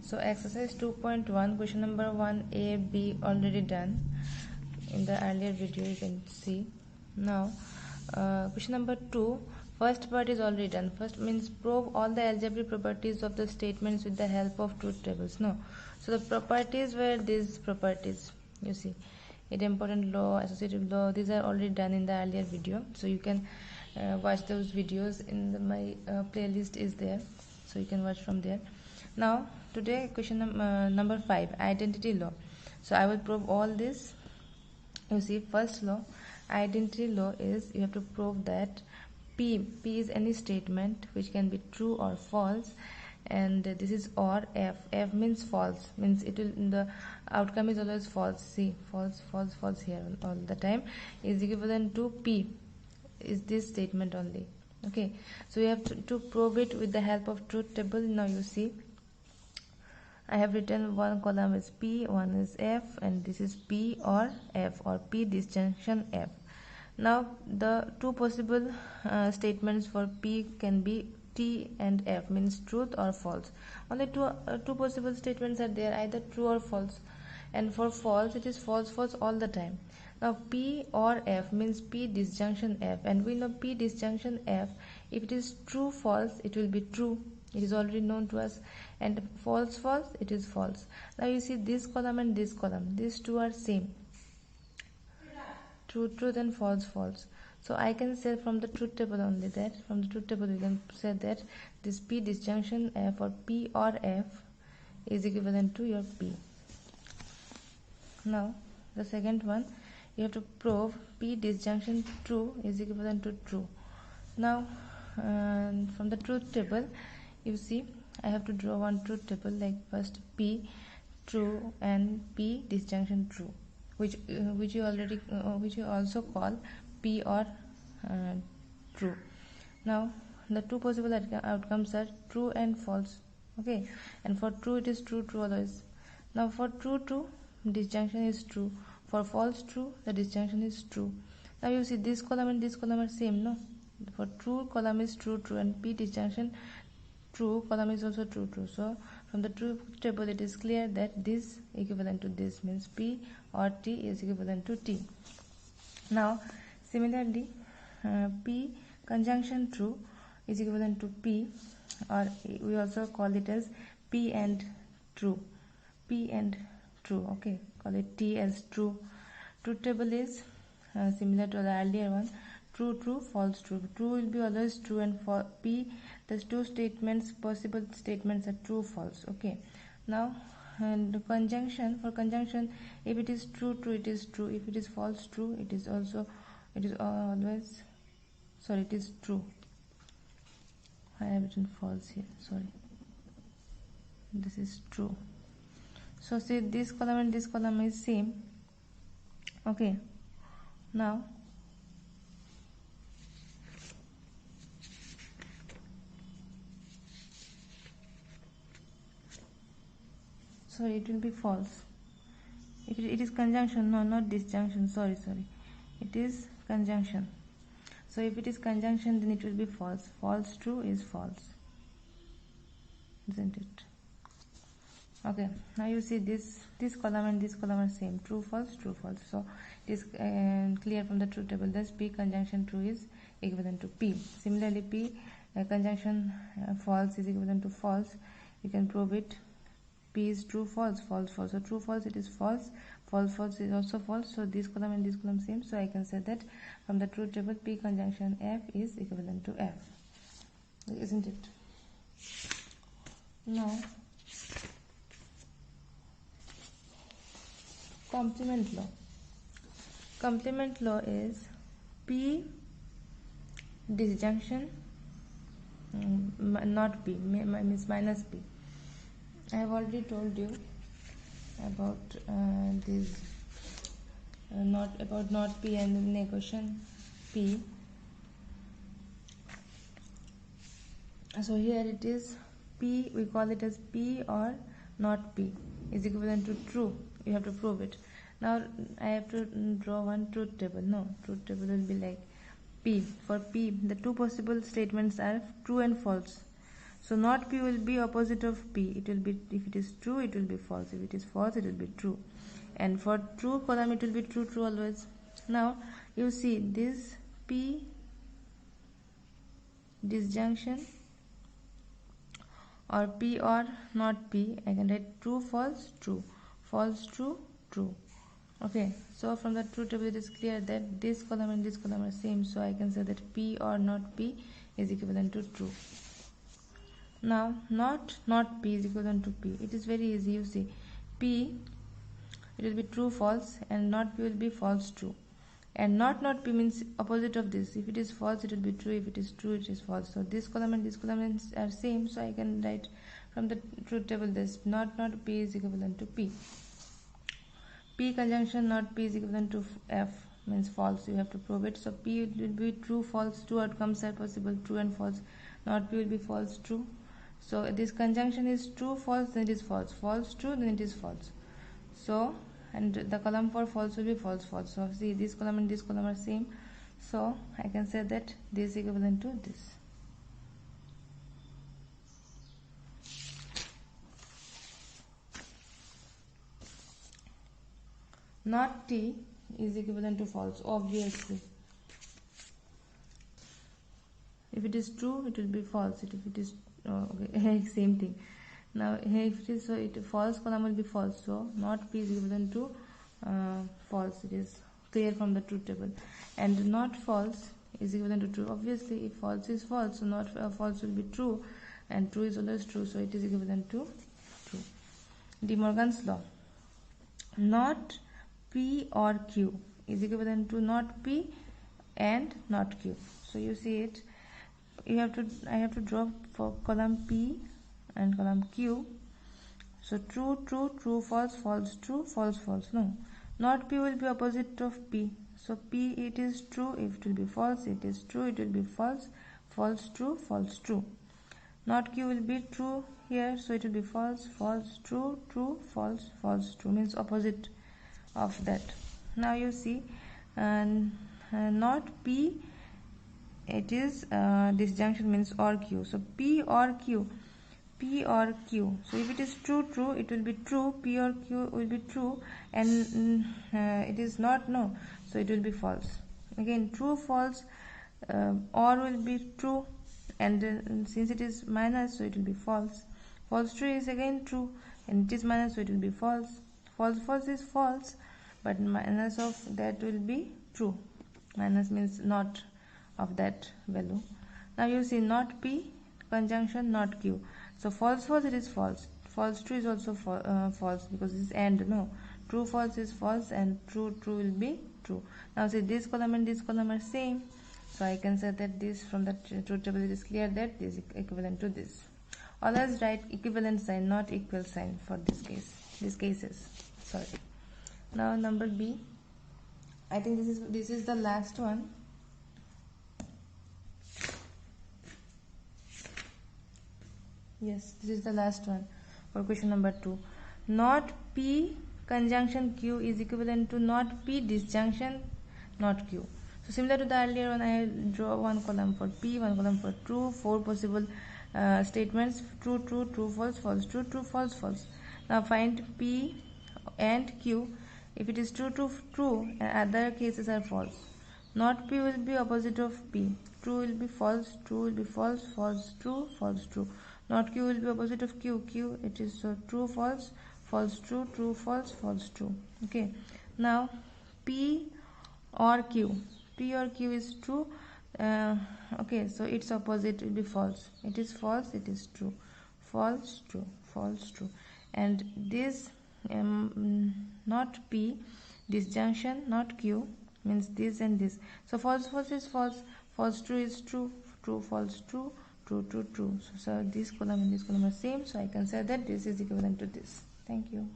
So exercise 2.1 question number 1a b already done in the earlier video, you can see. Now question number 2, first part is already done. First means prove all the algebraic properties of the statements with the help of truth tables. No, so the properties were these properties, you see, idempotent law, associative law, these are already done in the earlier video, so you can watch those videos in my playlist is there, so you can watch from there. Now today question number 5, identity law. So I will prove all this. You see, first law, identity law, is you have to prove that p is any statement which can be true or false, and this is or f means false, means it will, the outcome is always false. See, false here all the time, is equivalent to p is this statement only. Okay, so you have to prove it with the help of truth table. Now you see, I have written one column is P, one is F, and this is P or F, or P disjunction F. Now the two possible statements for P can be T and F, means truth or false. Only two possible statements are there, either true or false, and for false it is false all the time. Now P or F means P disjunction F, and we know P disjunction F, if it is true false it will be true, it is already known to us, and false it is false. Now you see, this column and this column, these two are same, truth and false. So I can say from the truth table only, that from the truth table you can say that this P disjunction F, or P or F, is equivalent to your P. Now the second one, you have to prove P disjunction true is equivalent to true. Now from the truth table, you see, I have to draw one truth table, like first P true and P disjunction true, which you already which you also call P or true. Now the two possible outcomes are true and false. Okay, and for true it is true always. Now for true, disjunction is true. For false true, the disjunction is true. Now you see, this column and this column are same, no? For true column is true, and P disjunction true column is also true. So from the truth table it is clear that this equivalent to this, means P or T is equivalent to T. Now similarly, P conjunction true is equivalent to P, or we also call it as P and true. Okay, call it T as true. Truth table is similar to the earlier one, true, false, true. True will be always true, and for P, the two statements, possible statements, are true, false. Okay, now and conjunction, for conjunction, if it is true, it is true. If it is false, true, it is also, it is always, sorry, it is true. I have written false here, sorry, this is true. So see, this column and this column is same. Okay, now sorry, it will be false. If it is conjunction, no, not disjunction, sorry, it is conjunction. So if it is conjunction, then it will be false. False true is false, isn't it? Okay, now you see, this column and this column are same, true false. So it is clear from the truth table that P conjunction true is equivalent to P. Similarly, P conjunction false is equivalent to false. You can prove it. P is true false. So true false, it is false. False is also false. So this column and this column same. So I can say that from the truth table, P conjunction F is equivalent to F, isn't it? Now complement law. Complement law is P disjunction not P, means minus P. I have already told you about this not P and the negation P. So here it is P, we call it as P or not P is equivalent to true. You have to prove it. Now I have to draw one truth table. No, truth table will be like P. For P, the two possible statements are true and false. So not P will be opposite of P. It will be, if it is true, it will be false. If it is false, it will be true. And for true column, it will be true, true always. Now you see this P disjunction or P or not P. I can write true, false, true, false, true, true. Okay, so from the truth table it is clear that this column and this column are same, so I can say that P or not P is equivalent to true. Now not P is equivalent to P. It is very easy. You see, P, it will be true, false, and not P will be false, true. And not P means opposite of this. If it is false, it will be true. If it is true, it is false. So this column and this column are same, so I can write from the truth table this not P is equivalent to P. P conjunction not P is equivalent to F means false. You have to prove it. So P will be true, false. Two outcomes are possible, true and false. Not P will be false, true. So this conjunction is true, false, then it is false. False, true, then it is false. So, and the column for false will be false, false. So see, this column and this column are same. So I can say that this is equivalent to this. Not T is equivalent to false, obviously. If it is true, it will be false. If it is okay, same thing. Now if it is, so it false column will be false. So not P is equivalent to false. It is clear from the truth table. And not false is equivalent to true. Obviously, if false is false, so not false will be true, and true is always true. So it is equivalent to true. De Morgan's law. Not P or Q is equivalent to not P and not Q. So you see it. I have to draw for column P and column Q. So true, true, true, false, false, true, false, false. No, not P will be opposite of P. So P, it is true. If it will be false, it is true. It will be false, false, true, false, true. Not Q will be true here, so it will be false, false, true, true, false, false, true. Means opposite of that. Now you see, not P. It is disjunction means or Q. So P or Q. P or Q. So if it is true, true, it will be true. P or Q will be true, and it is not, no. So it will be false. Again, true, false, or will be true, and since it is minus, so it will be false. False, true is again true, and it is minus, so it will be false. False, false is false, but minus of that will be true. Minus means not of that value. Now you see, not P conjunction not Q. So false, false, it is false. False, true is also false because this is and, no. True, false is false, and true, true will be true. Now see, this column and this column are same, so I can say that this from the truth table it is clear that this is equivalent to this. Always write equivalent sign, not equal sign for this case. These cases. Sorry. Now number B. I think this is the last one. Yes, this is the last one for question number 2. Not P conjunction Q is equivalent to not P disjunction not Q. So similar to the earlier one, I draw one column for P, one column for true, 4 possible statements: true, true, true, false, false, true, true, false, false. Now find P and Q. If it is true, true, true, and other cases are false. Not P will be opposite of P. True will be false, true will be false, false, true, false, true. Not Q will be opposite of Q. Q, it is true, false, false, true, true, false, false, true. Okay. Now P or Q. P or Q is true. Okay, so its opposite will be false. It is false, it is true. False, true, false, true. And this not P disjunction not Q means this and this. So false, false is false. False, true is true. True, false, true. True, true, true. So this column and this column are same, so I can say that this is equivalent to this. Thank you.